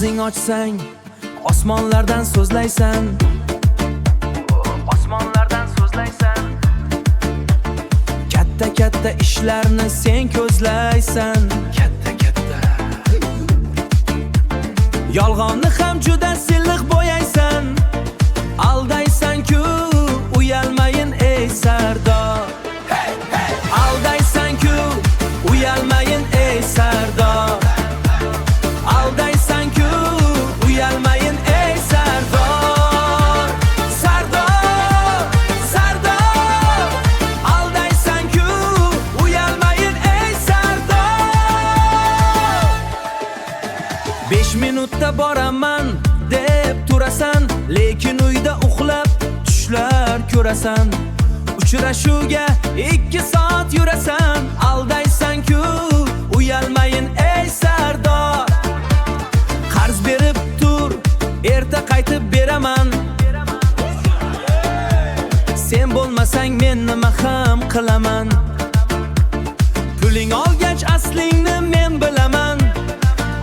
Og'zing ochsang osmonlardan so'zlaysan, osmonlardan so'zlaysan. Katta katta ishlarni sen ko'zlaysan, katta katta. Yolg'onni ham juda silliq bo'yaysan, aldaysan-ku uyalmayin ey sardor. Aldaysan-ku uyalmayin ey sardor. Aldaysan-ku uyalmayin ey sardor. Sardor, sardor. Aldaysan-ku uyalmayin ey sardor. 5 minutda boraman deb turasan, lekin uyda uxlab tushlar ko'rasan. Uchrashuvga 2 soat yurasan, aldaysan-ku uyalmayin ey sardor. Qarz berib tur, erta qaytib beraman. Sen bo'lmasang men nima ham qilaman? Puling olgach aslingni men bilaman.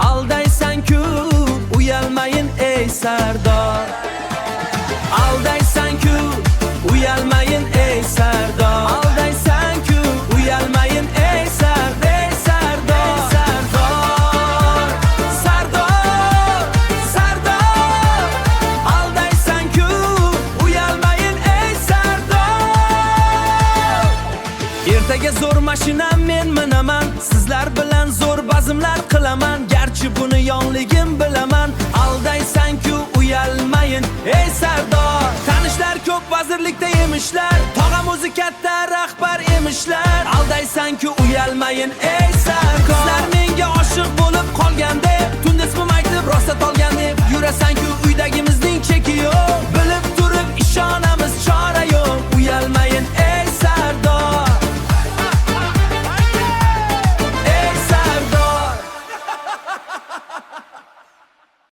Aldaysan-ku uyalmayin ey sardor. Aldaysan-ku uyalmayin ey sardor. Aldaysan-ku uyalmayin ey sardor. Sardor, sardor, sardor, sardor. Aldaysan-ku uyalmayin ey sardor. Ertaga zo'r mashinam men minaman, sizlar bilan zo'r bazmlar qilaman. Garchi buni yonligim bilaman. Aldaysan-ku uyalmayin ey sardor. Tanishlar ko'p vazirlikda emishlar, tog'am o'zi katta rahbar emishlar. Aldaysan-ku uyalmayin ey sardor. Qizlar menga oshiq bo'lib qolgan deb, tunda ismim aytib rosta tolgan deb, yurasan-ku uydagimiz